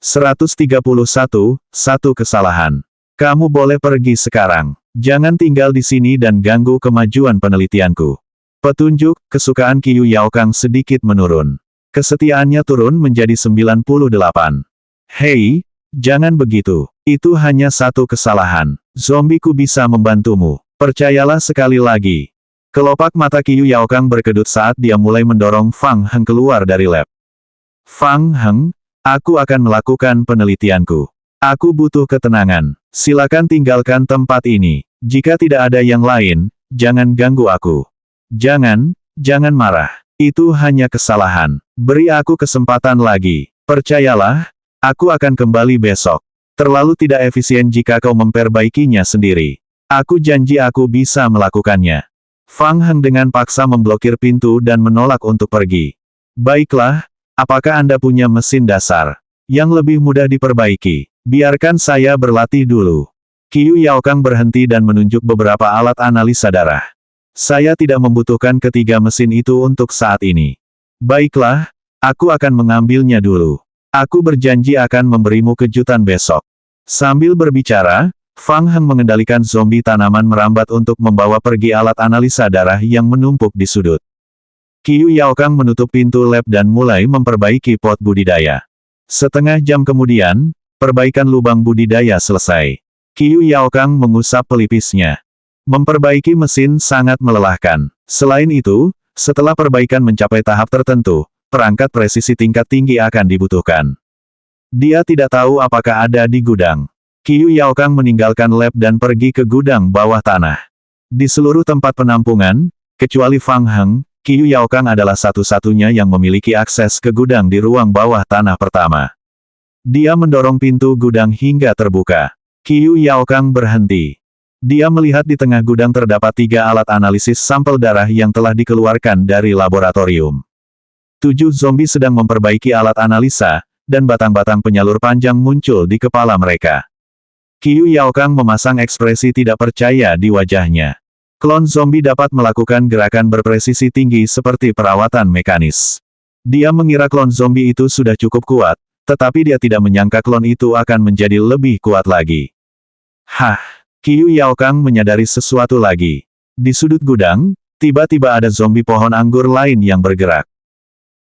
131, satu kesalahan. Kamu boleh pergi sekarang. Jangan tinggal di sini dan ganggu kemajuan penelitianku. Petunjuk, kesukaan Qiu Yaokang sedikit menurun. Kesetiaannya turun menjadi 98. Hei, jangan begitu. Itu hanya satu kesalahan. Zombiku bisa membantumu. Percayalah sekali lagi. Kelopak mata Qiu Yaokang berkedut saat dia mulai mendorong Fang Heng keluar dari lab. Fang Heng, aku akan melakukan penelitianku. Aku butuh ketenangan. Silakan tinggalkan tempat ini. Jika tidak ada yang lain, jangan ganggu aku. Jangan marah. Itu hanya kesalahan. Beri aku kesempatan lagi. Percayalah, aku akan kembali besok. Terlalu tidak efisien jika kau memperbaikinya sendiri. Aku janji aku bisa melakukannya. Fang Heng dengan paksa memblokir pintu dan menolak untuk pergi. Baiklah, apakah Anda punya mesin dasar yang lebih mudah diperbaiki? Biarkan saya berlatih dulu. Qiu Yaokang berhenti dan menunjuk beberapa alat analisa darah. Saya tidak membutuhkan ketiga mesin itu untuk saat ini. Baiklah, aku akan mengambilnya dulu. Aku berjanji akan memberimu kejutan besok. Sambil berbicara, Fang Heng mengendalikan zombie tanaman merambat untuk membawa pergi alat analisa darah yang menumpuk di sudut. Qiu Yaokang menutup pintu lab dan mulai memperbaiki pot budidaya. Setengah jam kemudian, perbaikan lubang budidaya selesai. Qiu Yaokang mengusap pelipisnya. Memperbaiki mesin sangat melelahkan. Selain itu, setelah perbaikan mencapai tahap tertentu, perangkat presisi tingkat tinggi akan dibutuhkan. Dia tidak tahu apakah ada di gudang. Qiu Yaokang meninggalkan lab dan pergi ke gudang bawah tanah. Di seluruh tempat penampungan, kecuali Fang Heng, Qiu Yaokang adalah satu-satunya yang memiliki akses ke gudang di ruang bawah tanah pertama. Dia mendorong pintu gudang hingga terbuka. Qiu Yaokang berhenti. Dia melihat di tengah gudang terdapat 3 alat analisis sampel darah yang telah dikeluarkan dari laboratorium. 7 zombie sedang memperbaiki alat analisa, dan batang-batang penyalur panjang muncul di kepala mereka. Qiu Yaokang memasang ekspresi tidak percaya di wajahnya. Klon zombie dapat melakukan gerakan berpresisi tinggi seperti perawatan mekanis. Dia mengira klon zombie itu sudah cukup kuat, tetapi dia tidak menyangka klon itu akan menjadi lebih kuat lagi. Hah! Qiu Yaokang menyadari sesuatu lagi. Di sudut gudang, tiba-tiba ada zombie pohon anggur lain yang bergerak.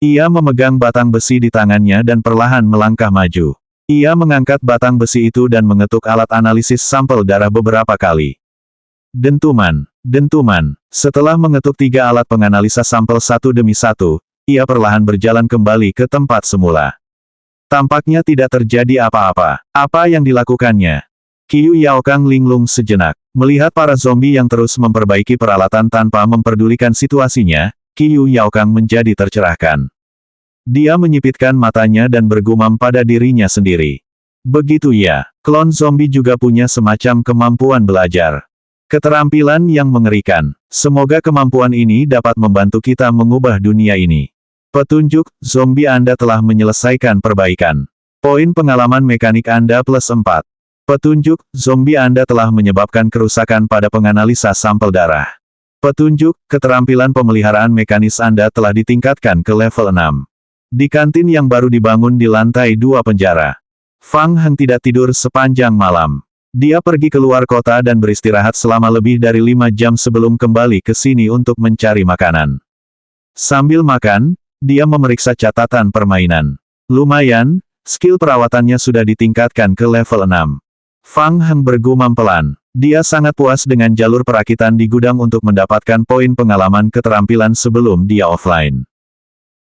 Ia memegang batang besi di tangannya dan perlahan melangkah maju. Ia mengangkat batang besi itu dan mengetuk alat analisis sampel darah beberapa kali. Dentuman. Setelah mengetuk 3 alat penganalisa sampel satu demi satu, ia perlahan berjalan kembali ke tempat semula. Tampaknya tidak terjadi apa-apa. Apa yang dilakukannya? Qiu Yaokang linglung sejenak. Melihat para zombie yang terus memperbaiki peralatan tanpa memperdulikan situasinya, Qiu Yaokang menjadi tercerahkan. Dia menyipitkan matanya dan bergumam pada dirinya sendiri. Begitu ya, klon zombie juga punya semacam kemampuan belajar. Keterampilan yang mengerikan. Semoga kemampuan ini dapat membantu kita mengubah dunia ini. Petunjuk, zombie Anda telah menyelesaikan perbaikan. Poin pengalaman mekanik Anda plus 4. Petunjuk, zombie Anda telah menyebabkan kerusakan pada penganalisa sampel darah. Petunjuk, keterampilan pemeliharaan mekanis Anda telah ditingkatkan ke level 6. Di kantin yang baru dibangun di lantai 2 penjara. Fang Heng tidak tidur sepanjang malam. Dia pergi keluar kota dan beristirahat selama lebih dari 5 jam sebelum kembali ke sini untuk mencari makanan. Sambil makan, dia memeriksa catatan permainan. Lumayan, skill perawatannya sudah ditingkatkan ke level 6. Fang Heng bergumam pelan. Dia sangat puas dengan jalur perakitan di gudang untuk mendapatkan poin pengalaman keterampilan sebelum dia offline.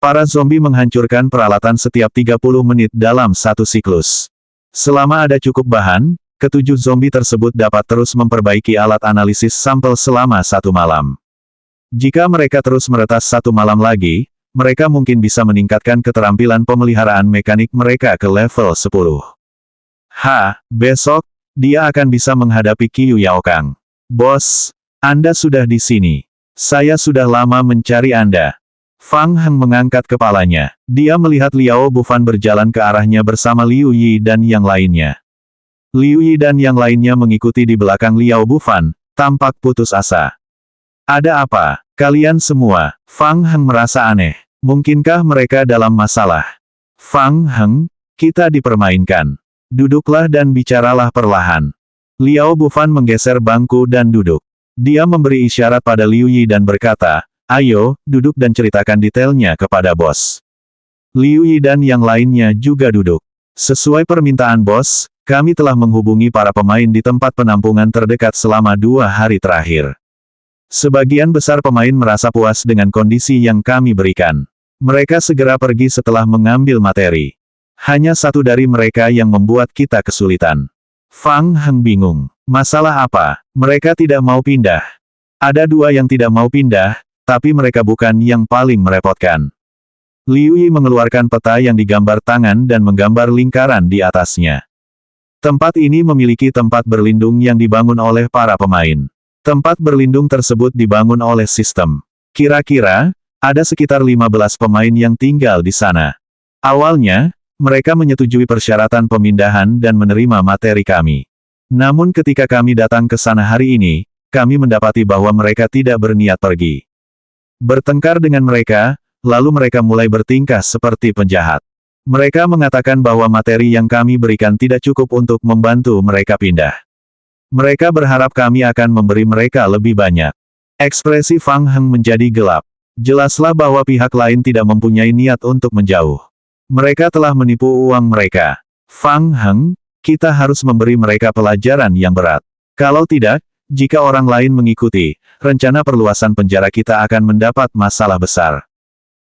Para zombie menghancurkan peralatan setiap 30 menit dalam satu siklus. Selama ada cukup bahan, ke-7 zombie tersebut dapat terus memperbaiki alat analisis sampel selama 1 malam. Jika mereka terus meretas 1 malam lagi, mereka mungkin bisa meningkatkan keterampilan pemeliharaan mekanik mereka ke level 10. Besok, dia akan bisa menghadapi Qiu Yaokang. Bos, Anda sudah di sini. Saya sudah lama mencari Anda. Fang Heng mengangkat kepalanya. Dia melihat Liao Bufan berjalan ke arahnya bersama Liu Yi dan yang lainnya. Liu Yi dan yang lainnya mengikuti di belakang Liao Bufan, tampak putus asa. Ada apa, kalian semua? Fang Heng merasa aneh. Mungkinkah mereka dalam masalah? Fang Heng, Kita dipermainkan. Duduklah dan bicaralah perlahan. Liao Bufan menggeser bangku dan duduk. Dia memberi isyarat pada Liu Yi dan berkata, "Ayo, duduk dan ceritakan detailnya kepada bos." Liu Yi dan yang lainnya juga duduk. Sesuai permintaan bos, kami telah menghubungi para pemain di tempat penampungan terdekat selama 2 hari terakhir. Sebagian besar pemain merasa puas dengan kondisi yang kami berikan. Mereka segera pergi setelah mengambil materi. Hanya satu dari mereka yang membuat kita kesulitan. Fang Heng bingung. Masalah apa? Mereka tidak mau pindah. Ada 2 yang tidak mau pindah, tapi mereka bukan yang paling merepotkan. Liu Yi mengeluarkan peta yang digambar tangan dan menggambar lingkaran di atasnya. Tempat ini memiliki tempat berlindung yang dibangun oleh para pemain. Tempat berlindung tersebut dibangun oleh sistem. Kira-kira, ada sekitar 15 pemain yang tinggal di sana. Awalnya, mereka menyetujui persyaratan pemindahan dan menerima materi kami. Namun ketika kami datang ke sana hari ini, kami mendapati bahwa mereka tidak berniat pergi. Bertengkar dengan mereka, lalu mereka mulai bertingkah seperti penjahat. Mereka mengatakan bahwa materi yang kami berikan tidak cukup untuk membantu mereka pindah. Mereka berharap kami akan memberi mereka lebih banyak. Ekspresi Fang Heng menjadi gelap. Jelaslah bahwa pihak lain tidak mempunyai niat untuk menjauh. Mereka telah menipu uang mereka. Fang Heng, kita harus memberi mereka pelajaran yang berat. Kalau tidak, jika orang lain mengikuti, rencana perluasan penjara kita akan mendapat masalah besar.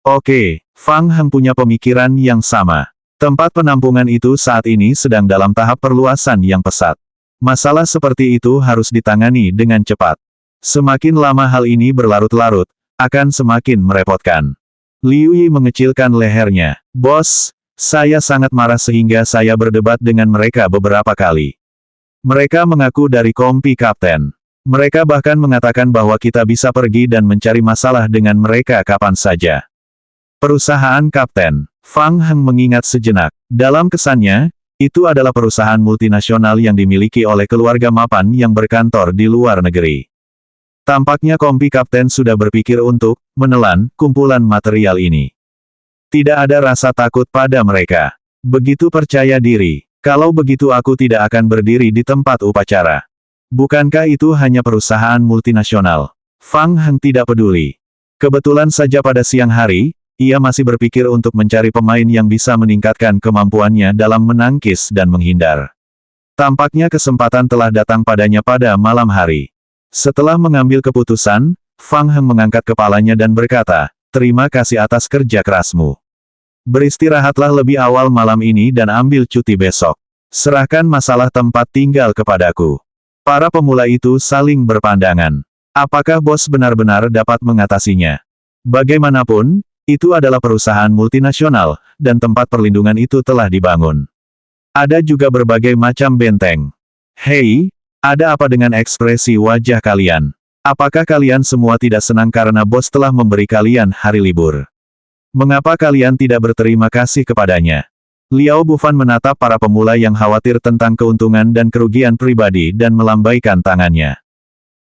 Oke, Fang Heng punya pemikiran yang sama. Tempat penampungan itu saat ini sedang dalam tahap perluasan yang pesat. Masalah seperti itu harus ditangani dengan cepat. Semakin lama hal ini berlarut-larut, akan semakin merepotkan. Liu Yi mengecilkan lehernya. Bos, saya sangat marah sehingga saya berdebat dengan mereka beberapa kali. Mereka mengaku dari kompi kapten. Mereka bahkan mengatakan bahwa kita bisa pergi dan mencari masalah dengan mereka kapan saja. Perusahaan kapten. Fang Heng mengingat sejenak. Dalam kesannya, itu adalah perusahaan multinasional yang dimiliki oleh keluarga mapan yang berkantor di luar negeri. Tampaknya kompi kapten sudah berpikir untuk menelan kumpulan material ini. Tidak ada rasa takut pada mereka. Begitu percaya diri. Kalau begitu aku tidak akan berdiri di tempat upacara. Bukankah itu hanya perusahaan multinasional? Fang Heng tidak peduli. Kebetulan saja pada siang hari, ia masih berpikir untuk mencari pemain yang bisa meningkatkan kemampuannya dalam menangkis dan menghindar. Tampaknya kesempatan telah datang padanya pada malam hari. Setelah mengambil keputusan, Fang Heng mengangkat kepalanya dan berkata, "Terima kasih atas kerja kerasmu. Beristirahatlah lebih awal malam ini dan ambil cuti besok. Serahkan masalah tempat tinggal kepadaku." Para pemula itu saling berpandangan. Apakah bos benar-benar dapat mengatasinya? Bagaimanapun, itu adalah perusahaan multinasional, dan tempat perlindungan itu telah dibangun. Ada juga berbagai macam benteng. Hei, ada apa dengan ekspresi wajah kalian? Apakah kalian semua tidak senang karena bos telah memberi kalian hari libur? Mengapa kalian tidak berterima kasih kepadanya? Liao Bufan menatap para pemula yang khawatir tentang keuntungan dan kerugian pribadi dan melambaikan tangannya.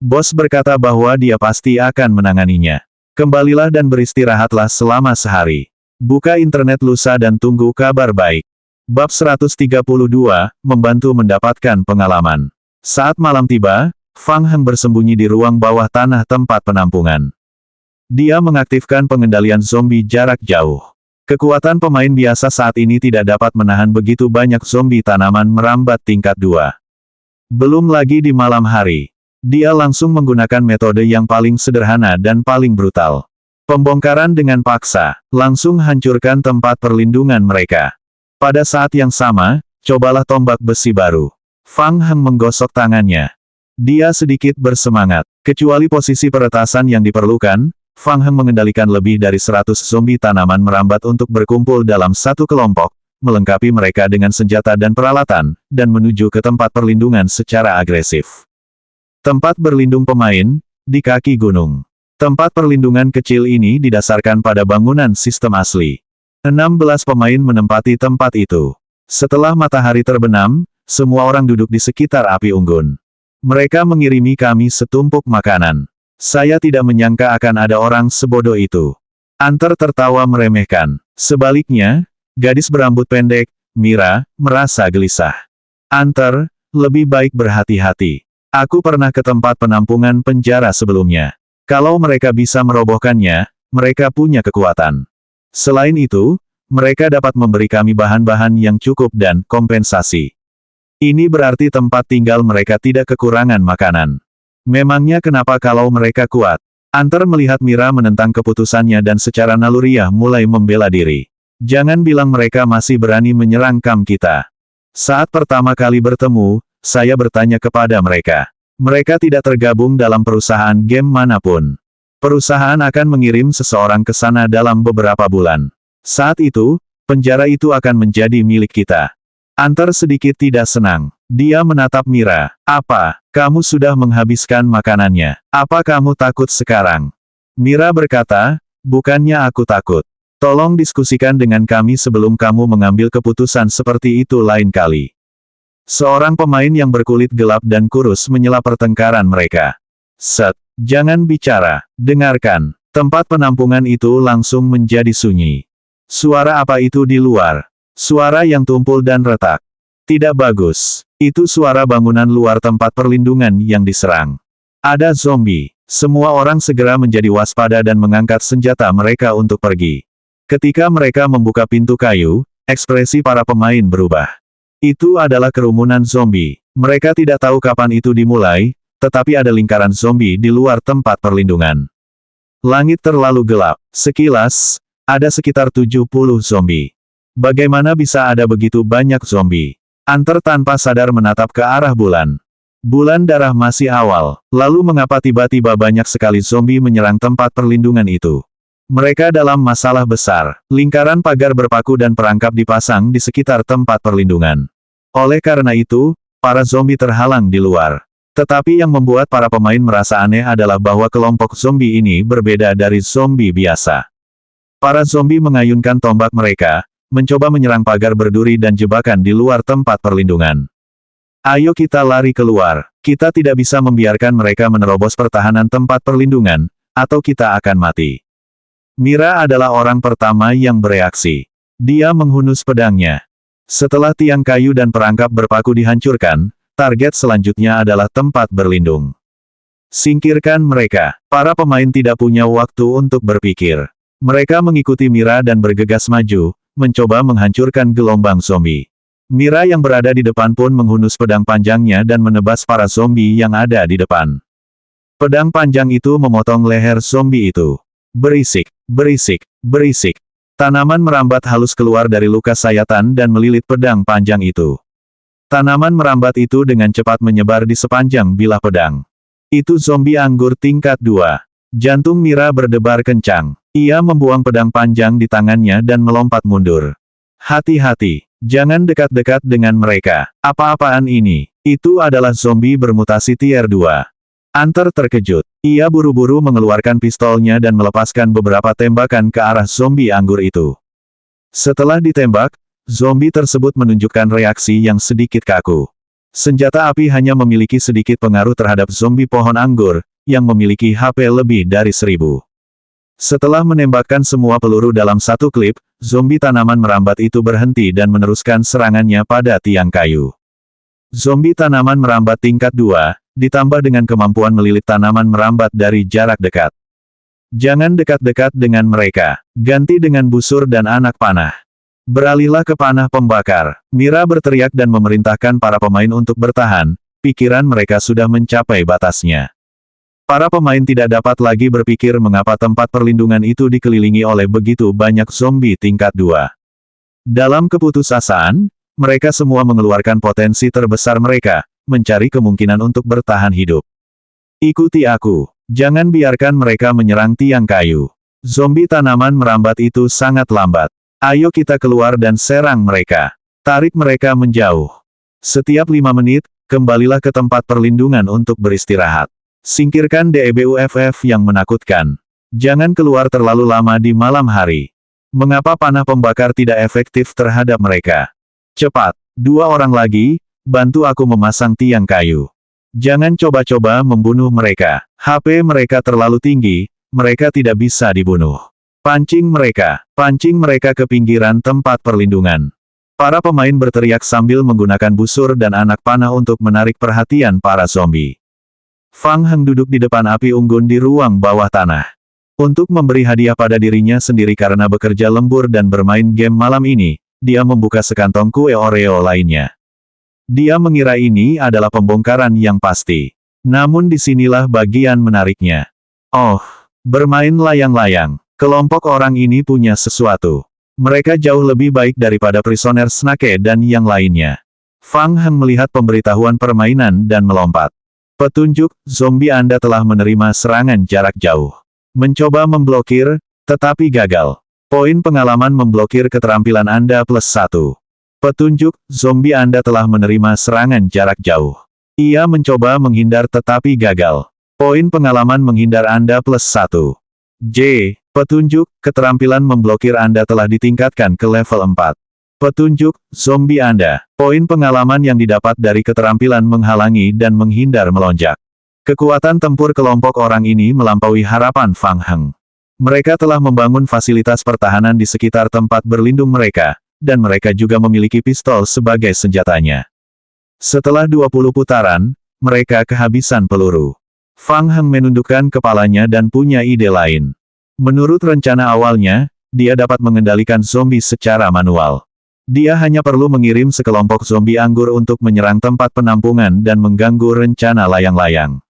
Bos berkata bahwa dia pasti akan menanganinya. Kembalilah dan beristirahatlah selama sehari. Buka internet lusa dan tunggu kabar baik. Bab 132, Membantu Mendapatkan Pengalaman. Saat malam tiba, Fang Heng bersembunyi di ruang bawah tanah tempat penampungan. Dia mengaktifkan pengendalian zombie jarak jauh. Kekuatan pemain biasa saat ini tidak dapat menahan begitu banyak zombie tanaman merambat tingkat 2. Belum lagi di malam hari. Dia langsung menggunakan metode yang paling sederhana dan paling brutal. Pembongkaran dengan paksa, langsung hancurkan tempat perlindungan mereka. Pada saat yang sama, cobalah tombak besi baru. Fang Heng menggosok tangannya. Dia sedikit bersemangat. Kecuali posisi peretasan yang diperlukan, Fang Heng mengendalikan lebih dari 100 zombie tanaman merambat untuk berkumpul dalam satu kelompok, melengkapi mereka dengan senjata dan peralatan, dan menuju ke tempat perlindungan secara agresif. Tempat berlindung pemain, di kaki gunung. Tempat perlindungan kecil ini didasarkan pada bangunan sistem asli. 16 pemain menempati tempat itu. Setelah matahari terbenam, semua orang duduk di sekitar api unggun. Mereka mengirimi kami setumpuk makanan. Saya tidak menyangka akan ada orang sebodoh itu. Antar tertawa meremehkan. Sebaliknya, gadis berambut pendek, Mira merasa gelisah. Hunter, lebih baik berhati-hati. Aku pernah ke tempat penampungan penjara sebelumnya. Kalau mereka bisa merobohkannya, mereka punya kekuatan. Selain itu, mereka dapat memberi kami bahan-bahan yang cukup dan kompensasi. Ini berarti tempat tinggal mereka tidak kekurangan makanan. Memangnya kenapa kalau mereka kuat? Hunter melihat Mira menentang keputusannya dan secara naluriah mulai membela diri. Jangan bilang mereka masih berani menyerang kamp kita. Saat pertama kali bertemu, saya bertanya kepada mereka. Mereka tidak tergabung dalam perusahaan game manapun. Perusahaan akan mengirim seseorang ke sana dalam beberapa bulan. Saat itu, penjara itu akan menjadi milik kita. Hunter sedikit tidak senang. Dia menatap Mira. Apa, kamu sudah menghabiskan makanannya? Apa kamu takut sekarang? Mira berkata, bukannya aku takut. Tolong diskusikan dengan kami sebelum kamu mengambil keputusan seperti itu lain kali. Seorang pemain yang berkulit gelap dan kurus menyela pertengkaran mereka. Set, jangan bicara, dengarkan. Tempat penampungan itu langsung menjadi sunyi. Suara apa itu di luar? Suara yang tumpul dan retak. Tidak bagus. Itu suara bangunan luar tempat perlindungan yang diserang. Ada zombie. Semua orang segera menjadi waspada dan mengangkat senjata mereka untuk pergi. Ketika mereka membuka pintu kayu, ekspresi para pemain berubah. Itu adalah kerumunan zombie. Mereka tidak tahu kapan itu dimulai, tetapi ada lingkaran zombie di luar tempat perlindungan. Langit terlalu gelap. Sekilas, ada sekitar 70 zombie. Bagaimana bisa ada begitu banyak zombie? Hunter tanpa sadar menatap ke arah bulan. Bulan darah masih awal, lalu mengapa tiba-tiba banyak sekali zombie menyerang tempat perlindungan itu? Mereka dalam masalah besar. Lingkaran pagar berpaku dan perangkap dipasang di sekitar tempat perlindungan. Oleh karena itu, para zombie terhalang di luar. Tetapi yang membuat para pemain merasa aneh adalah bahwa kelompok zombie ini berbeda dari zombie biasa. Para zombie mengayunkan tombak mereka, mencoba menyerang pagar berduri dan jebakan di luar tempat perlindungan. Ayo kita lari keluar. Kita tidak bisa membiarkan mereka menerobos pertahanan tempat perlindungan, atau kita akan mati. Mira adalah orang pertama yang bereaksi. Dia menghunus pedangnya. Setelah tiang kayu dan perangkap berpaku dihancurkan, target selanjutnya adalah tempat berlindung. Singkirkan mereka. Para pemain tidak punya waktu untuk berpikir. Mereka mengikuti Mira dan bergegas maju, mencoba menghancurkan gelombang zombie. Mira yang berada di depan pun menghunus pedang panjangnya dan menebas para zombie yang ada di depan. Pedang panjang itu memotong leher zombie itu. Berisik, berisik, berisik. Tanaman merambat halus keluar dari luka sayatan dan melilit pedang panjang itu. Tanaman merambat itu dengan cepat menyebar di sepanjang bilah pedang. Itu zombie anggur tingkat 2. Jantung Mira berdebar kencang. Ia membuang pedang panjang di tangannya dan melompat mundur. Hati-hati, jangan dekat-dekat dengan mereka. Apa-apaan ini? Itu adalah zombie bermutasi tier 2. Hunter terkejut. Ia buru-buru mengeluarkan pistolnya dan melepaskan beberapa tembakan ke arah zombie anggur itu. Setelah ditembak, zombie tersebut menunjukkan reaksi yang sedikit kaku. Senjata api hanya memiliki sedikit pengaruh terhadap zombie pohon anggur, yang memiliki HP lebih dari 1000. Setelah menembakkan semua peluru dalam satu klip, zombie tanaman merambat itu berhenti dan meneruskan serangannya pada tiang kayu. Zombie tanaman merambat tingkat 2, ditambah dengan kemampuan melilit tanaman merambat dari jarak dekat. Jangan dekat-dekat dengan mereka. Ganti dengan busur dan anak panah. Beralihlah ke panah pembakar. Mira berteriak dan memerintahkan para pemain untuk bertahan, pikiran mereka sudah mencapai batasnya. Para pemain tidak dapat lagi berpikir mengapa tempat perlindungan itu dikelilingi oleh begitu banyak zombie tingkat 2. Dalam keputusasaan, mereka semua mengeluarkan potensi terbesar mereka, mencari kemungkinan untuk bertahan hidup. Ikuti aku. Jangan biarkan mereka menyerang tiang kayu. Zombie tanaman merambat itu sangat lambat. Ayo kita keluar dan serang mereka. Tarik mereka menjauh. Setiap 5 menit, kembalilah ke tempat perlindungan untuk beristirahat. Singkirkan DEBUFF yang menakutkan. Jangan keluar terlalu lama di malam hari. Mengapa panah pembakar tidak efektif terhadap mereka? Cepat. 2 orang lagi, bantu aku memasang tiang kayu. Jangan coba-coba membunuh mereka. HP mereka terlalu tinggi, mereka tidak bisa dibunuh. Pancing mereka ke pinggiran tempat perlindungan. Para pemain berteriak sambil menggunakan busur dan anak panah untuk menarik perhatian para zombie. Fang Heng duduk di depan api unggun di ruang bawah tanah. Untuk memberi hadiah pada dirinya sendiri karena bekerja lembur dan bermain game malam ini, dia membuka sekantong kue Oreo lainnya. Dia mengira ini adalah pembongkaran yang pasti. Namun disinilah bagian menariknya. Oh, bermain layang-layang. Kelompok orang ini punya sesuatu. Mereka jauh lebih baik daripada prisoner Snake dan yang lainnya. Fang Heng melihat pemberitahuan permainan dan melompat. Petunjuk, zombie Anda telah menerima serangan jarak jauh. Mencoba memblokir, tetapi gagal. Poin pengalaman memblokir keterampilan Anda +1. Petunjuk, zombie Anda telah menerima serangan jarak jauh. Ia mencoba menghindar tetapi gagal. Poin pengalaman menghindar Anda +1. J. Petunjuk, keterampilan memblokir Anda telah ditingkatkan ke level 4. Petunjuk, zombie Anda. Poin pengalaman yang didapat dari keterampilan menghalangi dan menghindar melonjak. Kekuatan tempur kelompok orang ini melampaui harapan Fang Heng. Mereka telah membangun fasilitas pertahanan di sekitar tempat berlindung mereka, dan mereka juga memiliki pistol sebagai senjatanya. Setelah 20 putaran, mereka kehabisan peluru. Fang Heng menundukkan kepalanya dan punya ide lain. Menurut rencana awalnya, dia dapat mengendalikan zombie secara manual. Dia hanya perlu mengirim sekelompok zombie anggur untuk menyerang tempat penampungan dan mengganggu rencana layang-layang.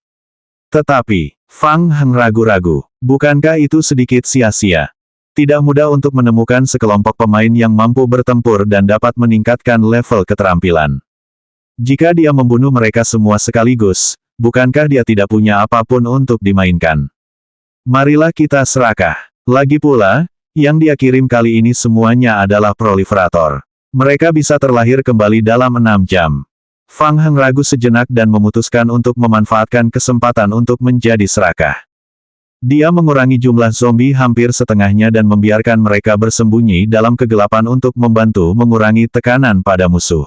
Tetapi, Fang Heng ragu-ragu. Bukankah itu sedikit sia-sia? Tidak mudah untuk menemukan sekelompok pemain yang mampu bertempur dan dapat meningkatkan level keterampilan. Jika dia membunuh mereka semua sekaligus, bukankah dia tidak punya apapun untuk dimainkan? Marilah kita serakah. Lagi pula, yang dia kirim kali ini semuanya adalah proliferator. Mereka bisa terlahir kembali dalam 6 jam. Fang Heng ragu sejenak dan memutuskan untuk memanfaatkan kesempatan untuk menjadi serakah. Dia mengurangi jumlah zombie hampir setengahnya dan membiarkan mereka bersembunyi dalam kegelapan untuk membantu mengurangi tekanan pada musuh.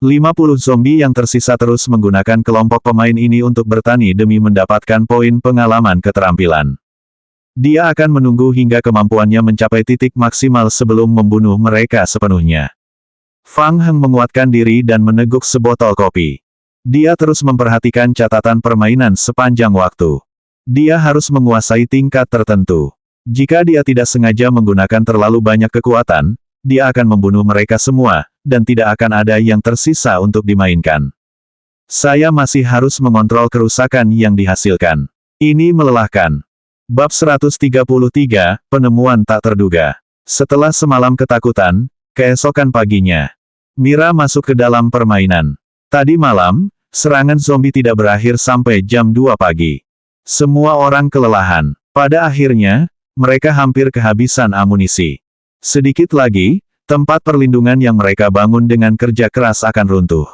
50 zombie yang tersisa terus menggunakan kelompok pemain ini untuk bertani demi mendapatkan poin pengalaman keterampilan. Dia akan menunggu hingga kemampuannya mencapai titik maksimal sebelum membunuh mereka sepenuhnya. Fang Heng menguatkan diri dan meneguk sebotol kopi. Dia terus memperhatikan catatan permainan sepanjang waktu. Dia harus menguasai tingkat tertentu. Jika dia tidak sengaja menggunakan terlalu banyak kekuatan, dia akan membunuh mereka semua, dan tidak akan ada yang tersisa untuk dimainkan. Saya masih harus mengontrol kerusakan yang dihasilkan. Ini melelahkan. Bab 133, Penemuan tak terduga. Setelah semalam ketakutan, keesokan paginya, Mira masuk ke dalam permainan. Tadi malam, serangan zombie tidak berakhir sampai jam 2 pagi. Semua orang kelelahan. Pada akhirnya, mereka hampir kehabisan amunisi. Sedikit lagi, tempat perlindungan yang mereka bangun dengan kerja keras akan runtuh.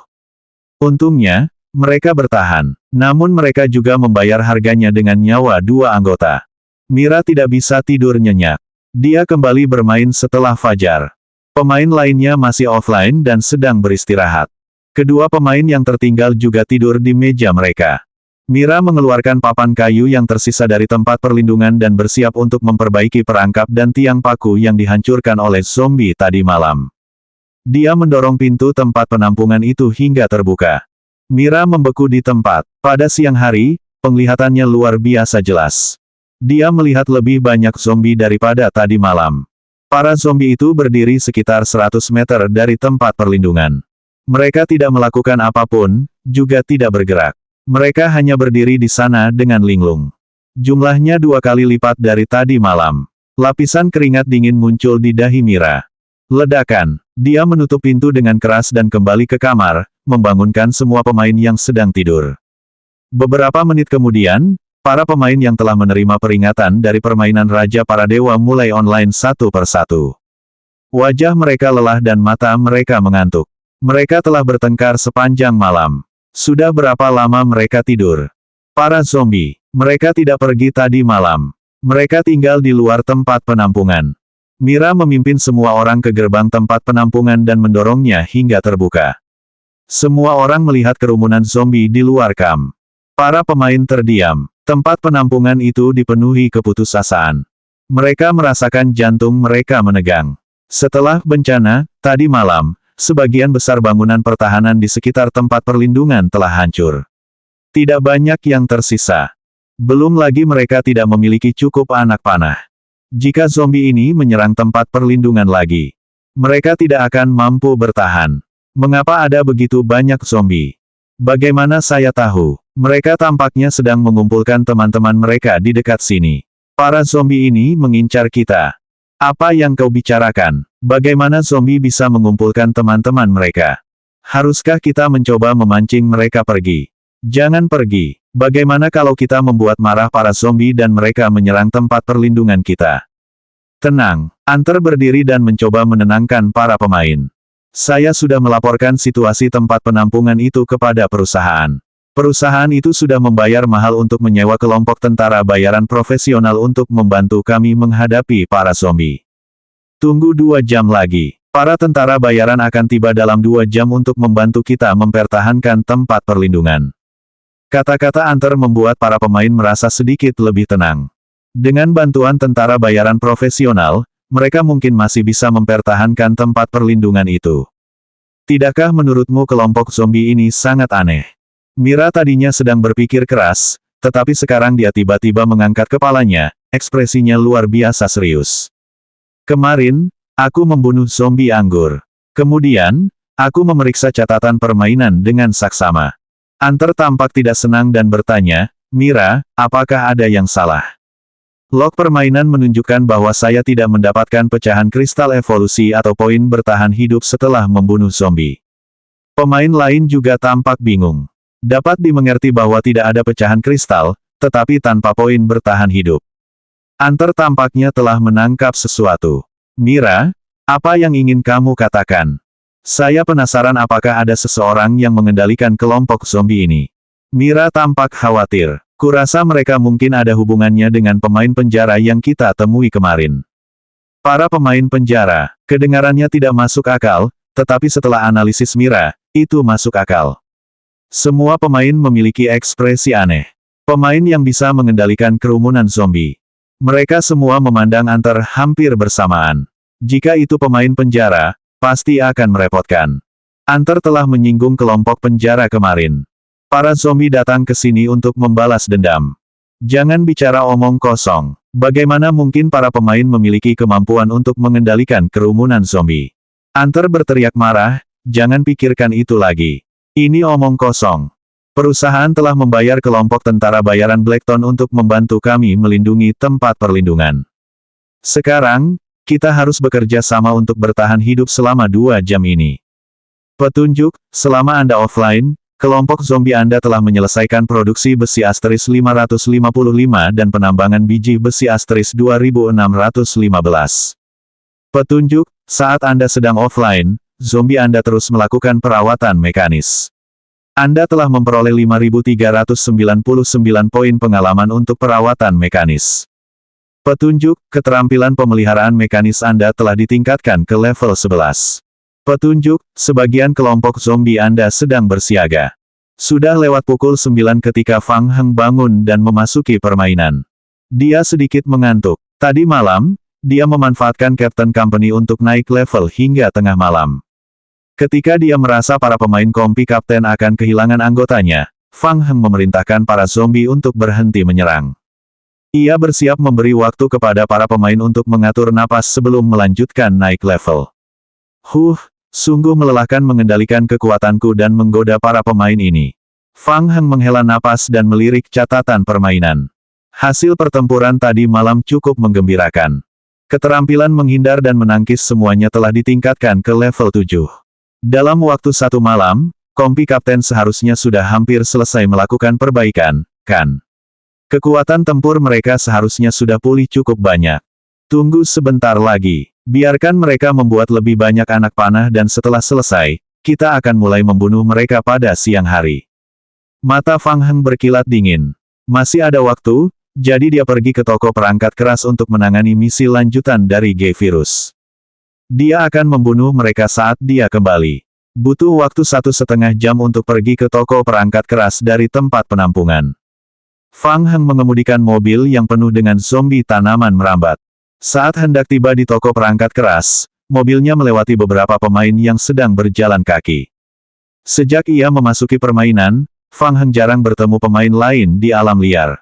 Untungnya, mereka bertahan. Namun mereka juga membayar harganya dengan nyawa 2 anggota. Mira tidak bisa tidur nyenyak. Dia kembali bermain setelah fajar. Pemain lainnya masih offline dan sedang beristirahat. Kedua pemain yang tertinggal juga tidur di meja mereka. Mira mengeluarkan papan kayu yang tersisa dari tempat perlindungan dan bersiap untuk memperbaiki perangkap dan tiang paku yang dihancurkan oleh zombie tadi malam. Dia mendorong pintu tempat penampungan itu hingga terbuka. Mira membeku di tempat. Pada siang hari, penglihatannya luar biasa jelas. Dia melihat lebih banyak zombie daripada tadi malam. Para zombie itu berdiri sekitar 100 meter dari tempat perlindungan. Mereka tidak melakukan apapun, juga tidak bergerak. Mereka hanya berdiri di sana dengan linglung. Jumlahnya 2 kali lipat dari tadi malam. Lapisan keringat dingin muncul di dahi Mira. Ledakan. Dia menutup pintu dengan keras dan kembali ke kamar, membangunkan semua pemain yang sedang tidur. Beberapa menit kemudian, para pemain yang telah menerima peringatan dari permainan Raja Para Dewa mulai online satu persatu. Wajah mereka lelah dan mata mereka mengantuk. Mereka telah bertengkar sepanjang malam. Sudah berapa lama mereka tidur? Para zombie. Mereka tidak pergi tadi malam. Mereka tinggal di luar tempat penampungan. Mira memimpin semua orang ke gerbang tempat penampungan dan mendorongnya hingga terbuka. Semua orang melihat kerumunan zombie di luar kamp. Para pemain terdiam. Tempat penampungan itu dipenuhi keputusasaan. Mereka merasakan jantung mereka menegang. Setelah bencana, tadi malam, sebagian besar bangunan pertahanan di sekitar tempat perlindungan telah hancur. Tidak banyak yang tersisa. Belum lagi mereka tidak memiliki cukup anak panah. Jika zombie ini menyerang tempat perlindungan lagi, mereka tidak akan mampu bertahan. Mengapa ada begitu banyak zombie? Bagaimana saya tahu? Mereka tampaknya sedang mengumpulkan teman-teman mereka di dekat sini. Para zombie ini mengincar kita. Apa yang kau bicarakan? Bagaimana zombie bisa mengumpulkan teman-teman mereka? Haruskah kita mencoba memancing mereka pergi? Jangan pergi. Bagaimana kalau kita membuat marah para zombie dan mereka menyerang tempat perlindungan kita? Tenang. Hunter berdiri dan mencoba menenangkan para pemain. Saya sudah melaporkan situasi tempat penampungan itu kepada perusahaan. Perusahaan itu sudah membayar mahal untuk menyewa kelompok tentara bayaran profesional untuk membantu kami menghadapi para zombie. Tunggu 2 jam lagi. Para tentara bayaran akan tiba dalam 2 jam untuk membantu kita mempertahankan tempat perlindungan. Kata-kata Hunter membuat para pemain merasa sedikit lebih tenang. Dengan bantuan tentara bayaran profesional, mereka mungkin masih bisa mempertahankan tempat perlindungan itu. Tidakkah menurutmu kelompok zombie ini sangat aneh? Mira tadinya sedang berpikir keras, tetapi sekarang dia tiba-tiba mengangkat kepalanya, ekspresinya luar biasa serius. Kemarin, aku membunuh zombie anggur. Kemudian, aku memeriksa catatan permainan dengan saksama. Hunter tampak tidak senang dan bertanya, Mira, apakah ada yang salah? Log permainan menunjukkan bahwa saya tidak mendapatkan pecahan kristal evolusi atau poin bertahan hidup setelah membunuh zombie. Pemain lain juga tampak bingung. Dapat dimengerti bahwa tidak ada pecahan kristal, tetapi tanpa poin bertahan hidup. Hunter tampaknya telah menangkap sesuatu. Mira, apa yang ingin kamu katakan? Saya penasaran apakah ada seseorang yang mengendalikan kelompok zombie ini. Mira tampak khawatir. Kurasa mereka mungkin ada hubungannya dengan pemain penjara yang kita temui kemarin. Para pemain penjara, kedengarannya tidak masuk akal, tetapi setelah analisis Mira, itu masuk akal. Semua pemain memiliki ekspresi aneh. Pemain yang bisa mengendalikan kerumunan zombie. Mereka semua memandang Hunter hampir bersamaan. Jika itu pemain penjara, pasti akan merepotkan. Hunter telah menyinggung kelompok penjara kemarin. Para zombie datang ke sini untuk membalas dendam. Jangan bicara omong kosong. Bagaimana mungkin para pemain memiliki kemampuan untuk mengendalikan kerumunan zombie? Hunter berteriak marah, jangan pikirkan itu lagi. Ini omong kosong. Perusahaan telah membayar kelompok tentara bayaran Blackton untuk membantu kami melindungi tempat perlindungan. Sekarang, kita harus bekerja sama untuk bertahan hidup selama 2 jam ini. Petunjuk, selama Anda offline, kelompok zombie Anda telah menyelesaikan produksi besi asteris 555 dan penambangan biji besi asteris 2615. Petunjuk, saat Anda sedang offline, zombie Anda terus melakukan perawatan mekanis. Anda telah memperoleh 5.399 poin pengalaman untuk perawatan mekanis. Petunjuk, keterampilan pemeliharaan mekanis Anda telah ditingkatkan ke level 11. Petunjuk, sebagian kelompok zombie Anda sedang bersiaga. Sudah lewat pukul 9 ketika Fang Heng bangun dan memasuki permainan. Dia sedikit mengantuk. Tadi malam, dia memanfaatkan Captain Company untuk naik level hingga tengah malam. Ketika dia merasa para pemain kompi kapten akan kehilangan anggotanya, Fang Heng memerintahkan para zombie untuk berhenti menyerang. Ia bersiap memberi waktu kepada para pemain untuk mengatur napas sebelum melanjutkan naik level. Sungguh melelahkan mengendalikan kekuatanku dan menggoda para pemain ini. Fang Heng menghela napas dan melirik catatan permainan. Hasil pertempuran tadi malam cukup menggembirakan. Keterampilan menghindar dan menangkis semuanya telah ditingkatkan ke level 7. Dalam waktu 1 malam, kompi kapten seharusnya sudah hampir selesai melakukan perbaikan, kan? Kekuatan tempur mereka seharusnya sudah pulih cukup banyak. Tunggu sebentar lagi. Biarkan mereka membuat lebih banyak anak panah dan setelah selesai, kita akan mulai membunuh mereka pada siang hari. Mata Fang Heng berkilat dingin. Masih ada waktu, jadi dia pergi ke toko perangkat keras untuk menangani misi lanjutan dari G-Virus. Dia akan membunuh mereka saat dia kembali. Butuh waktu 1,5 jam untuk pergi ke toko perangkat keras dari tempat penampungan. Fang Heng mengemudikan mobil yang penuh dengan zombie tanaman merambat. Saat hendak tiba di toko perangkat keras, mobilnya melewati beberapa pemain yang sedang berjalan kaki. Sejak ia memasuki permainan, Fang Heng jarang bertemu pemain lain di alam liar.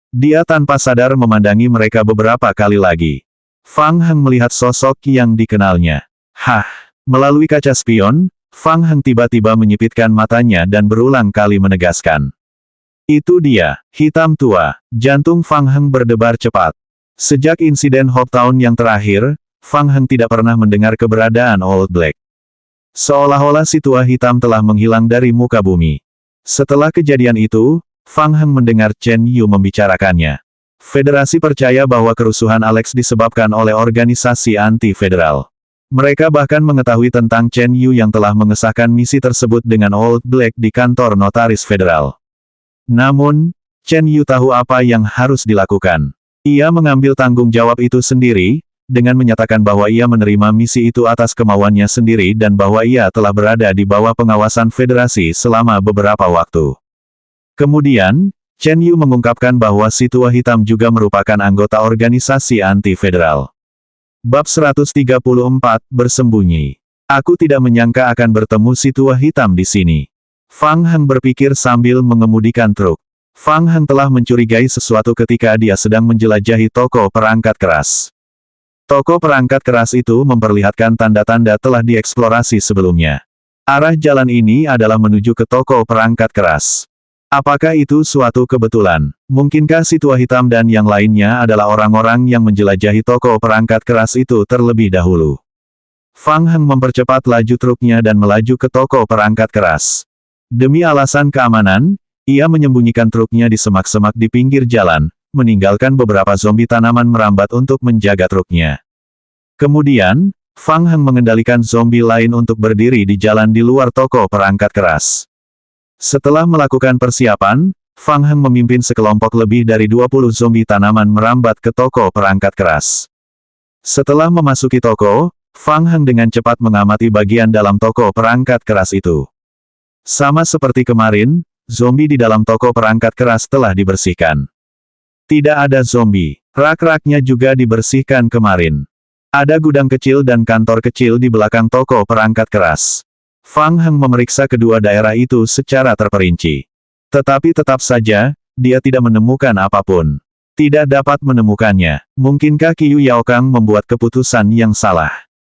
Dia tanpa sadar memandangi mereka beberapa kali lagi. Fang Heng melihat sosok yang dikenalnya. Hah! Melalui kaca spion, Fang Heng tiba-tiba menyipitkan matanya dan berulang kali menegaskan. Itu dia, hitam tua. Jantung Fang Heng berdebar cepat. Sejak insiden Hope Town yang terakhir, Fang Heng tidak pernah mendengar keberadaan Old Black. Seolah-olah si tua hitam telah menghilang dari muka bumi. Setelah kejadian itu, Fang Heng mendengar Chen Yu membicarakannya. Federasi percaya bahwa kerusuhan Alex disebabkan oleh organisasi anti-federal. Mereka bahkan mengetahui tentang Chen Yu yang telah mengesahkan misi tersebut dengan Old Black di kantor notaris federal. Namun, Chen Yu tahu apa yang harus dilakukan. Ia mengambil tanggung jawab itu sendiri, dengan menyatakan bahwa ia menerima misi itu atas kemauannya sendiri dan bahwa ia telah berada di bawah pengawasan federasi selama beberapa waktu. Kemudian, Chen Yu mengungkapkan bahwa si tua hitam juga merupakan anggota organisasi anti-federal. Bab 134, Bersembunyi. Aku tidak menyangka akan bertemu si tua hitam di sini. Fang Heng berpikir sambil mengemudikan truk. Fang Heng telah mencurigai sesuatu ketika dia sedang menjelajahi toko perangkat keras. Toko perangkat keras itu memperlihatkan tanda-tanda telah dieksplorasi sebelumnya. Arah jalan ini adalah menuju ke toko perangkat keras. Apakah itu suatu kebetulan? Mungkinkah si tua hitam dan yang lainnya adalah orang-orang yang menjelajahi toko perangkat keras itu terlebih dahulu? Fang Heng mempercepat laju truknya dan melaju ke toko perangkat keras. Demi alasan keamanan, ia menyembunyikan truknya di semak-semak di pinggir jalan, meninggalkan beberapa zombie tanaman merambat untuk menjaga truknya. Kemudian, Fang Heng mengendalikan zombie lain untuk berdiri di jalan di luar toko perangkat keras. Setelah melakukan persiapan, Fang Heng memimpin sekelompok lebih dari 20 zombie tanaman merambat ke toko perangkat keras. Setelah memasuki toko, Fang Heng dengan cepat mengamati bagian dalam toko perangkat keras itu. Sama seperti kemarin, zombie di dalam toko perangkat keras telah dibersihkan. Tidak ada zombie. Rak-raknya juga dibersihkan kemarin. Ada gudang kecil dan kantor kecil di belakang toko perangkat keras. Fang Heng memeriksa kedua daerah itu secara terperinci. Tetapi tetap saja, dia tidak menemukan apapun. Tidak dapat menemukannya. Mungkinkah Qiu Yaokang membuat keputusan yang salah?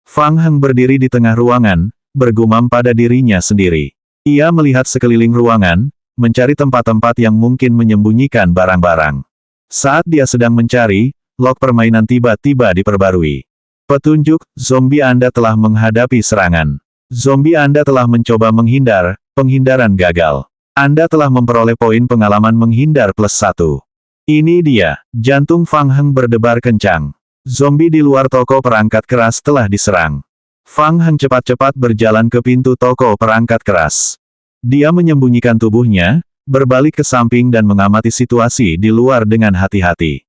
Fang Heng berdiri di tengah ruangan, bergumam pada dirinya sendiri. Ia melihat sekeliling ruangan, mencari tempat-tempat yang mungkin menyembunyikan barang-barang. Saat dia sedang mencari, log permainan tiba-tiba diperbarui. Petunjuk, zombie Anda telah menghadapi serangan. Zombie Anda telah mencoba menghindar, penghindaran gagal. Anda telah memperoleh poin pengalaman menghindar +1. Ini dia, jantung Fang Heng berdebar kencang. Zombie di luar toko perangkat keras telah diserang. Fang Heng cepat-cepat berjalan ke pintu toko perangkat keras. Dia menyembunyikan tubuhnya, berbalik ke samping dan mengamati situasi di luar dengan hati-hati.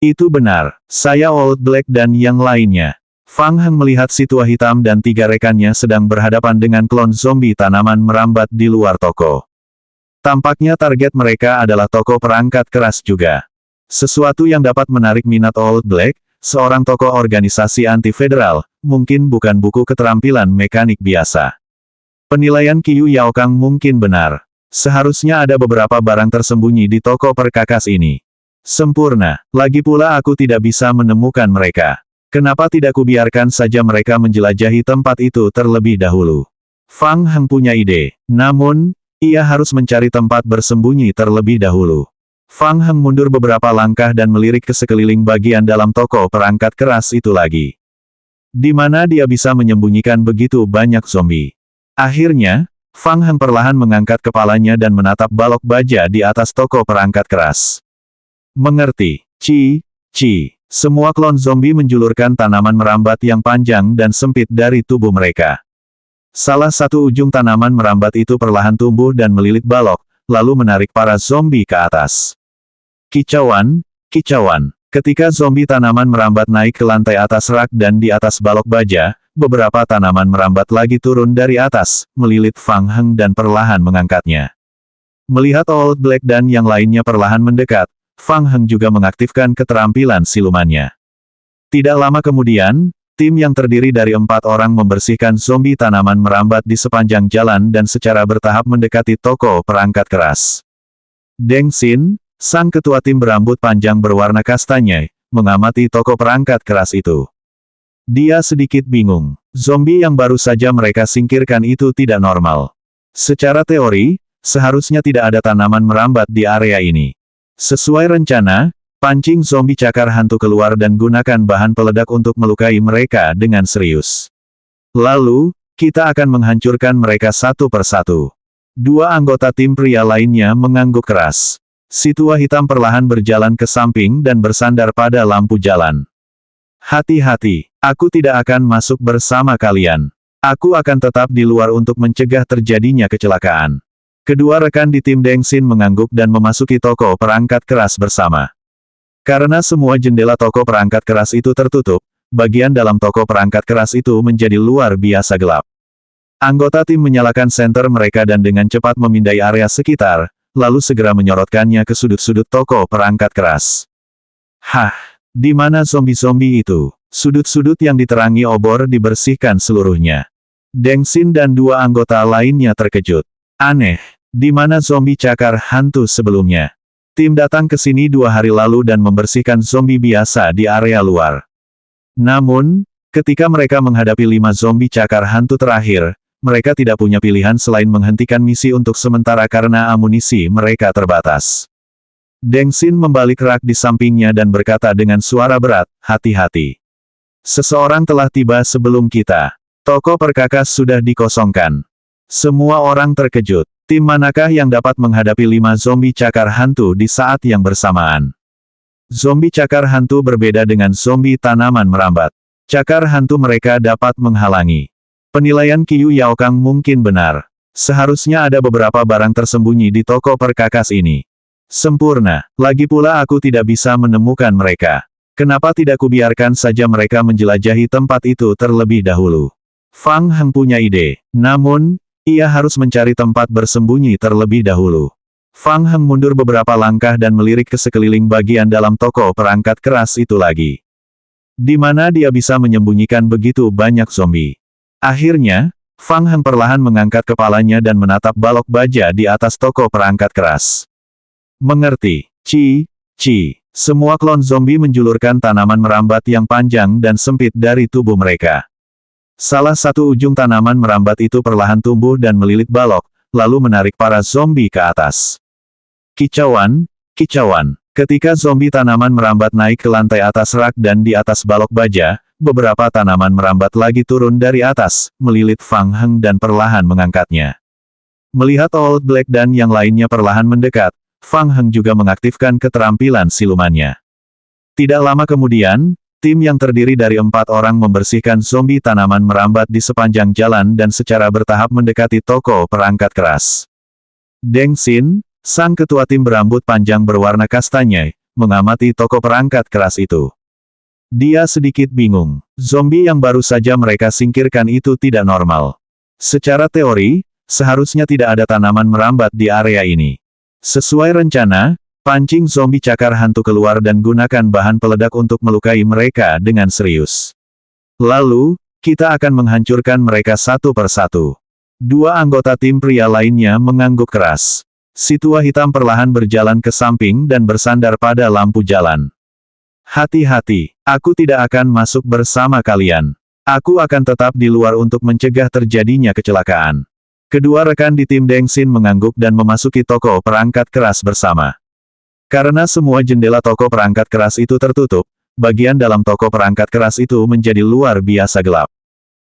Itu benar, saya Old Black dan yang lainnya. Fang Heng melihat si tua hitam dan 3 rekannya sedang berhadapan dengan klon zombie tanaman merambat di luar toko. Tampaknya target mereka adalah toko perangkat keras juga. Sesuatu yang dapat menarik minat Old Black, seorang tokoh organisasi anti-federal, mungkin bukan buku keterampilan mekanik biasa. Penilaian Qiu Yaokang mungkin benar. Seharusnya ada beberapa barang tersembunyi di toko perkakas ini. Sempurna, lagi pula aku tidak bisa menemukan mereka. Kenapa tidak kubiarkan saja mereka menjelajahi tempat itu terlebih dahulu? Fang Heng punya ide, namun, ia harus mencari tempat bersembunyi terlebih dahulu. Fang Heng mundur beberapa langkah dan melirik ke sekeliling bagian dalam toko perangkat keras itu lagi. Di mana dia bisa menyembunyikan begitu banyak zombie? Akhirnya, Fang Heng perlahan mengangkat kepalanya dan menatap balok baja di atas toko perangkat keras. Mengerti. Semua klon zombie menjulurkan tanaman merambat yang panjang dan sempit dari tubuh mereka. Salah satu ujung tanaman merambat itu perlahan tumbuh dan melilit balok, lalu menarik para zombie ke atas. Kicauan. Ketika zombie tanaman merambat naik ke lantai atas rak dan di atas balok baja, beberapa tanaman merambat lagi turun dari atas, melilit Fang Heng dan perlahan mengangkatnya. Melihat Old Black dan yang lainnya perlahan mendekat, Fang Heng juga mengaktifkan keterampilan silumannya. Tidak lama kemudian, Tim yang terdiri dari 4 orang membersihkan zombie tanaman merambat di sepanjang jalan dan secara bertahap mendekati toko perangkat keras. Deng Xin, sang ketua tim berambut panjang berwarna kastanye, mengamati toko perangkat keras itu. Dia sedikit bingung. Zombie yang baru saja mereka singkirkan itu tidak normal. Secara teori, seharusnya tidak ada tanaman merambat di area ini. Sesuai rencana, pancing zombie cakar hantu keluar dan gunakan bahan peledak untuk melukai mereka dengan serius. Lalu, kita akan menghancurkan mereka satu persatu. 2 anggota tim pria lainnya mengangguk keras. Si tua hitam perlahan berjalan ke samping dan bersandar pada lampu jalan. Hati-hati, aku tidak akan masuk bersama kalian. Aku akan tetap di luar untuk mencegah terjadinya kecelakaan. Kedua rekan di tim Deng Xin mengangguk dan memasuki toko perangkat keras bersama. Karena semua jendela toko perangkat keras itu tertutup, bagian dalam toko perangkat keras itu menjadi luar biasa gelap. Anggota tim menyalakan senter mereka dan dengan cepat memindai area sekitar, lalu segera menyorotkannya ke sudut-sudut toko perangkat keras. Hah, di mana zombie-zombie itu? Sudut-sudut yang diterangi obor dibersihkan seluruhnya. Deng Xin dan 2 anggota lainnya terkejut. Aneh, di mana zombie cakar hantu sebelumnya? Tim datang ke sini 2 hari lalu dan membersihkan zombie biasa di area luar. Namun, ketika mereka menghadapi 5 zombie cakar hantu terakhir, mereka tidak punya pilihan selain menghentikan misi untuk sementara karena amunisi mereka terbatas. Deng Xin membalik rak di sampingnya dan berkata dengan suara berat, hati-hati. Seseorang telah tiba sebelum kita. Toko perkakas sudah dikosongkan. Semua orang terkejut. Tim manakah yang dapat menghadapi 5 zombie cakar hantu di saat yang bersamaan? Zombie cakar hantu berbeda dengan zombie tanaman merambat. Cakar hantu mereka dapat menghalangi. Penilaian Qiyu Yaokang mungkin benar. Seharusnya ada beberapa barang tersembunyi di toko perkakas ini. Sempurna. Lagi pula aku tidak bisa menemukan mereka. Kenapa tidak kubiarkan saja mereka menjelajahi tempat itu terlebih dahulu? Fang Heng punya ide. Namun, ia harus mencari tempat bersembunyi terlebih dahulu. Fang Heng mundur beberapa langkah dan melirik ke sekeliling bagian dalam toko perangkat keras itu lagi. Di mana dia bisa menyembunyikan begitu banyak zombie? Akhirnya, Fang Heng perlahan mengangkat kepalanya dan menatap balok baja di atas toko perangkat keras. Mengerti. Ci. Semua klon zombie menjulurkan tanaman merambat yang panjang dan sempit dari tubuh mereka. Salah satu ujung tanaman merambat itu perlahan tumbuh dan melilit balok, lalu menarik para zombie ke atas. Kicauan. Ketika zombie tanaman merambat naik ke lantai atas rak dan di atas balok baja, beberapa tanaman merambat lagi turun dari atas, melilit Fang Heng dan perlahan mengangkatnya. Melihat Old Black dan yang lainnya perlahan mendekat, Fang Heng juga mengaktifkan keterampilan silumannya. Tidak lama kemudian, tim yang terdiri dari 4 orang membersihkan zombie tanaman merambat di sepanjang jalan dan secara bertahap mendekati toko perangkat keras. Deng Xin, sang ketua tim berambut panjang berwarna kastanye, mengamati toko perangkat keras itu. Dia sedikit bingung. Zombie yang baru saja mereka singkirkan itu tidak normal. Secara teori, seharusnya tidak ada tanaman merambat di area ini. Sesuai rencana, pancing zombie cakar hantu keluar dan gunakan bahan peledak untuk melukai mereka dengan serius. Lalu, kita akan menghancurkan mereka satu persatu. 2 anggota tim pria lainnya mengangguk keras. Si tua hitam perlahan berjalan ke samping dan bersandar pada lampu jalan. Hati-hati, aku tidak akan masuk bersama kalian. Aku akan tetap di luar untuk mencegah terjadinya kecelakaan. Kedua rekan di tim Deng Xin mengangguk dan memasuki toko perangkat keras bersama. Karena semua jendela toko perangkat keras itu tertutup, bagian dalam toko perangkat keras itu menjadi luar biasa gelap.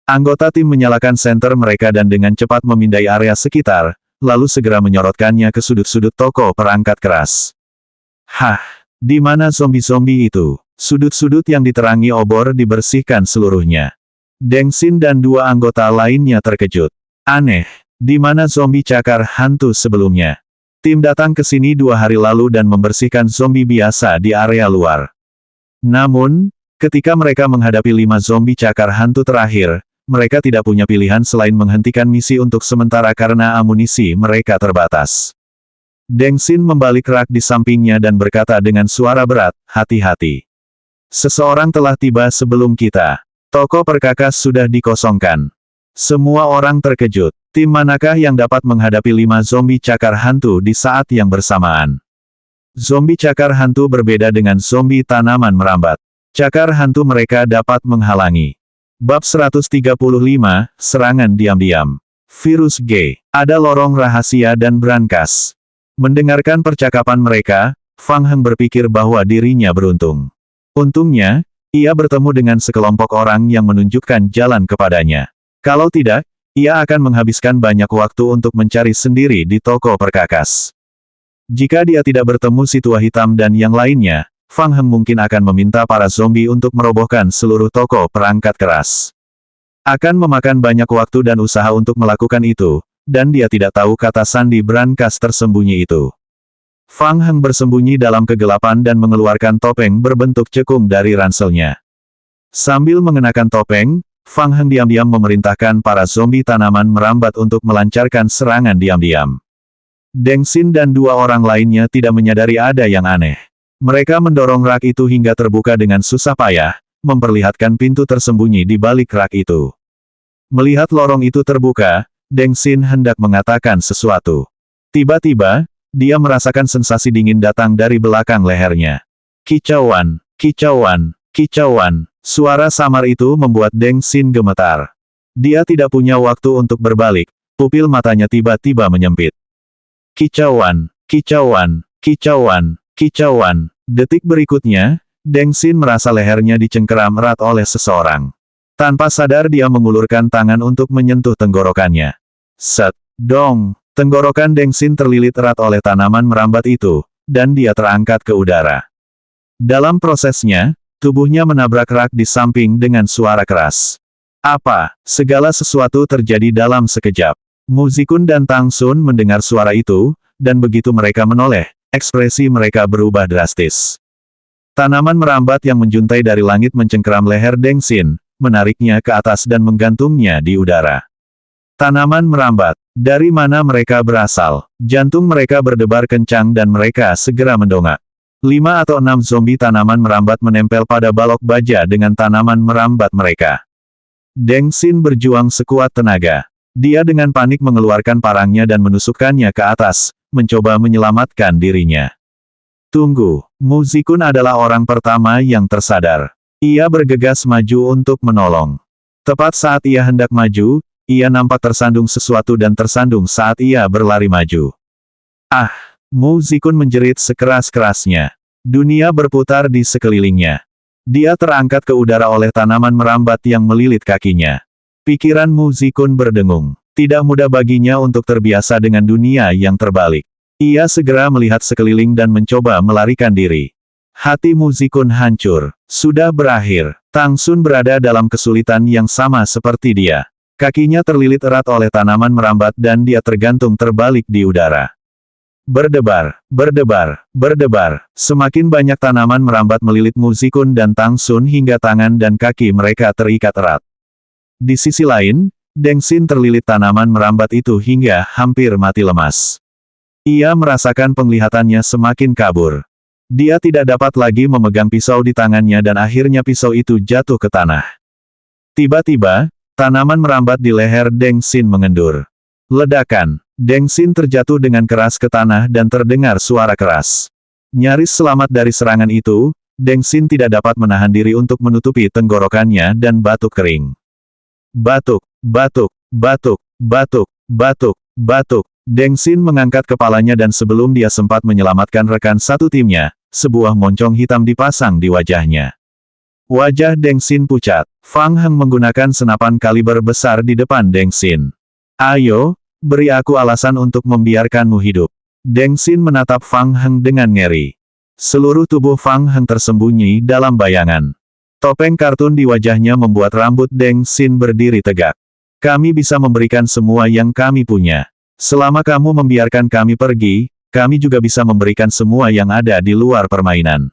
Anggota tim menyalakan senter mereka dan dengan cepat memindai area sekitar, lalu segera menyorotkannya ke sudut-sudut toko perangkat keras. Hah! Di mana zombie-zombie itu? Sudut-sudut yang diterangi obor dibersihkan seluruhnya. Deng Xin dan 2 anggota lainnya terkejut. Aneh, di mana zombie cakar hantu sebelumnya? Tim datang ke sini 2 hari lalu dan membersihkan zombie biasa di area luar. Namun, ketika mereka menghadapi 5 zombie cakar hantu terakhir, mereka tidak punya pilihan selain menghentikan misi untuk sementara karena amunisi mereka terbatas. Deng Xin membalik rak di sampingnya dan berkata dengan suara berat, hati-hati. Seseorang telah tiba sebelum kita. Toko perkakas sudah dikosongkan. Semua orang terkejut. Tim manakah yang dapat menghadapi 5 zombie cakar hantu di saat yang bersamaan? Zombie cakar hantu berbeda dengan zombie tanaman merambat. Cakar hantu mereka dapat menghalangi. Bab 135, Serangan Diam-Diam. Virus G. Ada lorong rahasia dan brankas. Mendengarkan percakapan mereka, Fang Heng berpikir bahwa dirinya beruntung. Untungnya, ia bertemu dengan sekelompok orang yang menunjukkan jalan kepadanya. Kalau tidak, ia akan menghabiskan banyak waktu untuk mencari sendiri di toko perkakas. Jika dia tidak bertemu si tua hitam dan yang lainnya, Fang Heng mungkin akan meminta para zombie untuk merobohkan seluruh toko perangkat keras. Akan memakan banyak waktu dan usaha untuk melakukan itu, dan dia tidak tahu kata sandi brankas tersembunyi itu. Fang Heng bersembunyi dalam kegelapan dan mengeluarkan topeng berbentuk cekung dari ranselnya. Sambil mengenakan topeng, Fang Heng diam-diam memerintahkan para zombie tanaman merambat untuk melancarkan serangan diam-diam. Deng Xin dan 2 orang lainnya tidak menyadari ada yang aneh. Mereka mendorong rak itu hingga terbuka dengan susah payah, memperlihatkan pintu tersembunyi di balik rak itu. Melihat lorong itu terbuka, Deng Xin hendak mengatakan sesuatu. Tiba-tiba, dia merasakan sensasi dingin datang dari belakang lehernya. Kicauan, kicauan, kicauan. Suara samar itu membuat Deng Xin gemetar. Dia tidak punya waktu untuk berbalik, pupil matanya tiba-tiba menyempit. Kicauan, kicauan, kicauan, kicauan. Detik berikutnya, Deng Xin merasa lehernya dicengkeram erat oleh seseorang. Tanpa sadar dia mengulurkan tangan untuk menyentuh tenggorokannya. Set, dong, tenggorokan Deng Xin terlilit erat oleh tanaman merambat itu, dan dia terangkat ke udara. Dalam prosesnya, tubuhnya menabrak rak di samping dengan suara keras. Apa? Segala sesuatu terjadi dalam sekejap. Mu Zikun dan Tang Sun mendengar suara itu, dan begitu mereka menoleh, ekspresi mereka berubah drastis. Tanaman merambat yang menjuntai dari langit mencengkeram leher Deng Xin, menariknya ke atas dan menggantungnya di udara. Tanaman merambat. Dari mana mereka berasal? Jantung mereka berdebar kencang dan mereka segera mendongak. 5 atau 6 zombie tanaman merambat menempel pada balok baja dengan tanaman merambat mereka. Deng Xin berjuang sekuat tenaga. Dia dengan panik mengeluarkan parangnya dan menusukkannya ke atas, mencoba menyelamatkan dirinya. Tunggu, Mu Zikun adalah orang pertama yang tersadar. Ia bergegas maju untuk menolong. Tepat saat ia hendak maju, ia nampak tersandung sesuatu dan tersandung saat ia berlari maju. Ah! Mu Zikun menjerit sekeras-kerasnya. Dunia berputar di sekelilingnya. Dia terangkat ke udara oleh tanaman merambat yang melilit kakinya. Pikiran Mu Zikun berdengung. Tidak mudah baginya untuk terbiasa dengan dunia yang terbalik. Ia segera melihat sekeliling dan mencoba melarikan diri. Hati Mu Zikun hancur. Sudah berakhir. Tang Sun berada dalam kesulitan yang sama seperti dia. Kakinya terlilit erat oleh tanaman merambat dan dia tergantung terbalik di udara. Berdebar, berdebar, berdebar. Semakin banyak tanaman merambat melilit Mu Zikun dan Tang Sun hingga tangan dan kaki mereka terikat erat. Di sisi lain, Deng Xin terlilit tanaman merambat itu hingga hampir mati lemas. Ia merasakan penglihatannya semakin kabur. Dia tidak dapat lagi memegang pisau di tangannya dan akhirnya pisau itu jatuh ke tanah. Tiba-tiba, tanaman merambat di leher Deng Xin mengendur. Ledakan. Deng Xin terjatuh dengan keras ke tanah dan terdengar suara keras. Nyaris selamat dari serangan itu, Deng Xin tidak dapat menahan diri untuk menutupi tenggorokannya dan batuk kering. Batuk, batuk, batuk, batuk, batuk, batuk. Deng Xin mengangkat kepalanya dan sebelum dia sempat menyelamatkan rekan satu timnya, sebuah moncong hitam dipasang di wajahnya. Wajah Deng Xin pucat. Fang Heng menggunakan senapan kaliber besar di depan Deng Xin. Ayo, beri aku alasan untuk membiarkanmu hidup. Deng Xin menatap Fang Heng dengan ngeri. Seluruh tubuh Fang Heng tersembunyi dalam bayangan. Topeng kartun di wajahnya membuat rambut Deng Xin berdiri tegak. Kami bisa memberikan semua yang kami punya. Selama kamu membiarkan kami pergi, kami juga bisa memberikan semua yang ada di luar permainan.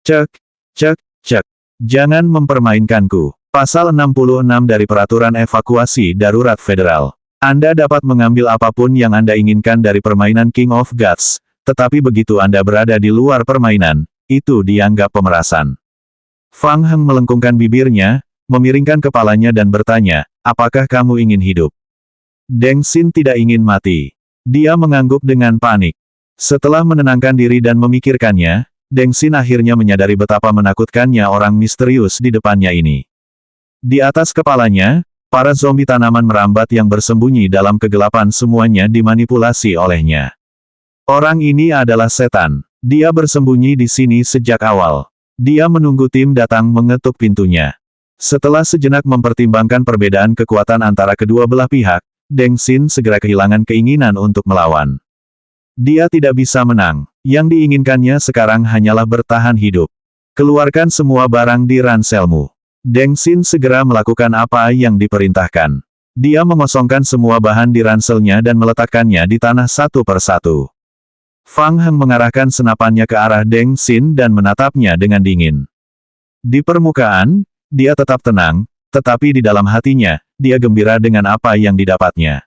Cek, cek, cek. Jangan mempermainkanku. Pasal 66 dari Peraturan Evakuasi Darurat Federal. Anda dapat mengambil apapun yang Anda inginkan dari permainan King of Gods, tetapi begitu Anda berada di luar permainan, itu dianggap pemerasan. Fang Heng melengkungkan bibirnya, memiringkan kepalanya dan bertanya, apakah kamu ingin hidup? Deng Xin tidak ingin mati. Dia mengangguk dengan panik. Setelah menenangkan diri dan memikirkannya, Deng Xin akhirnya menyadari betapa menakutkannya orang misterius di depannya ini. Di atas kepalanya, para zombie tanaman merambat yang bersembunyi dalam kegelapan semuanya dimanipulasi olehnya. Orang ini adalah setan. Dia bersembunyi di sini sejak awal. Dia menunggu tim datang mengetuk pintunya. Setelah sejenak mempertimbangkan perbedaan kekuatan antara kedua belah pihak, Deng Xin segera kehilangan keinginan untuk melawan. Dia tidak bisa menang. Yang diinginkannya sekarang hanyalah bertahan hidup. Keluarkan semua barang di ranselmu. Deng Xin segera melakukan apa yang diperintahkan. Dia mengosongkan semua bahan di ranselnya dan meletakkannya di tanah satu persatu. Fang Heng mengarahkan senapannya ke arah Deng Xin dan menatapnya dengan dingin. Di permukaan, dia tetap tenang, tetapi di dalam hatinya, dia gembira dengan apa yang didapatnya.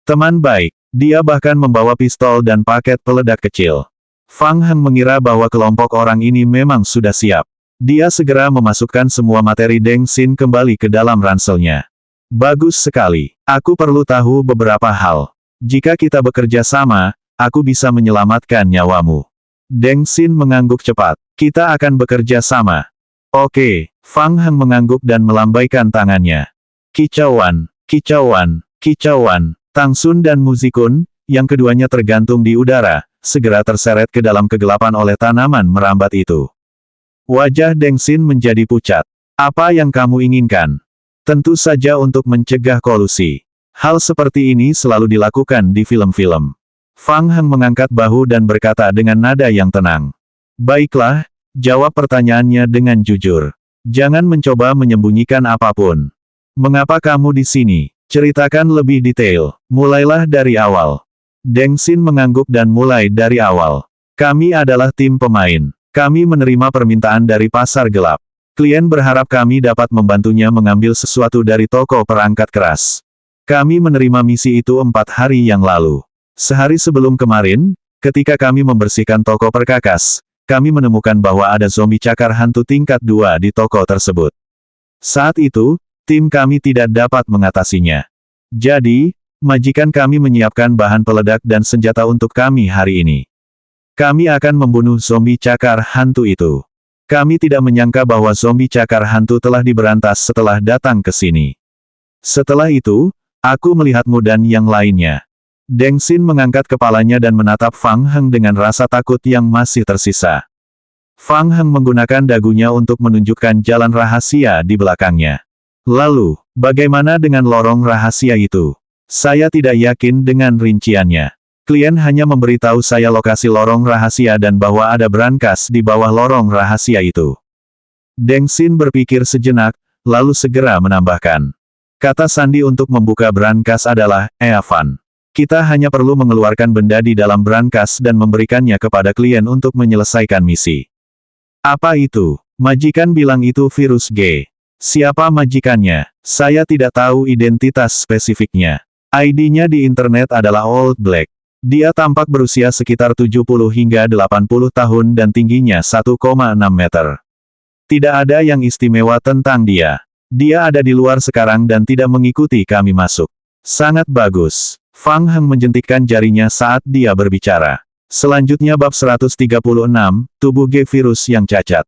Teman baik, dia bahkan membawa pistol dan paket peledak kecil. Fang Heng mengira bahwa kelompok orang ini memang sudah siap. Dia segera memasukkan semua materi Deng Xin kembali ke dalam ranselnya. Bagus sekali. Aku perlu tahu beberapa hal. Jika kita bekerja sama, aku bisa menyelamatkan nyawamu. Deng Xin mengangguk cepat. Kita akan bekerja sama. Oke. Fang Heng mengangguk dan melambaikan tangannya. Kicauan, kicauan, kicauan. Tang Sun dan Muzikun, yang keduanya tergantung di udara, segera terseret ke dalam kegelapan oleh tanaman merambat itu. Wajah Deng Xin menjadi pucat. Apa yang kamu inginkan? Tentu saja untuk mencegah kolusi. Hal seperti ini selalu dilakukan di film-film. Fang Heng mengangkat bahu dan berkata dengan nada yang tenang. Baiklah, jawab pertanyaannya dengan jujur. Jangan mencoba menyembunyikan apapun. Mengapa kamu di sini? Ceritakan lebih detail. Mulailah dari awal. Deng Xin mengangguk dan mulai dari awal. Kami adalah tim pemain. Kami menerima permintaan dari pasar gelap. Klien berharap kami dapat membantunya mengambil sesuatu dari toko perangkat keras. Kami menerima misi itu 4 hari yang lalu. Sehari sebelum kemarin, ketika kami membersihkan toko perkakas, kami menemukan bahwa ada zombie cakar hantu tingkat 2 di toko tersebut. Saat itu, tim kami tidak dapat mengatasinya. Jadi, majikan kami menyiapkan bahan peledak dan senjata untuk kami hari ini. Kami akan membunuh zombie cakar hantu itu. Kami tidak menyangka bahwa zombie cakar hantu telah diberantas setelah datang ke sini. Setelah itu, aku melihatmu dan yang lainnya. Deng Xin mengangkat kepalanya dan menatap Fang Heng dengan rasa takut yang masih tersisa. Fang Heng menggunakan dagunya untuk menunjukkan jalan rahasia di belakangnya. Lalu, bagaimana dengan lorong rahasia itu? Saya tidak yakin dengan rinciannya. Klien hanya memberitahu saya lokasi lorong rahasia dan bahwa ada brankas di bawah lorong rahasia itu. Deng Xin berpikir sejenak, lalu segera menambahkan. Kata sandi untuk membuka brankas adalah, Eavan. Kita hanya perlu mengeluarkan benda di dalam brankas dan memberikannya kepada klien untuk menyelesaikan misi. Apa itu? Majikan bilang itu virus G. Siapa majikannya? Saya tidak tahu identitas spesifiknya. ID-nya di internet adalah Old Black. Dia tampak berusia sekitar 70 hingga 80 tahun dan tingginya 1,6 meter. Tidak ada yang istimewa tentang dia. Dia ada di luar sekarang dan tidak mengikuti kami masuk. Sangat bagus. Fang Heng menjentikkan jarinya saat dia berbicara. Selanjutnya bab 136, tubuh G virus yang cacat.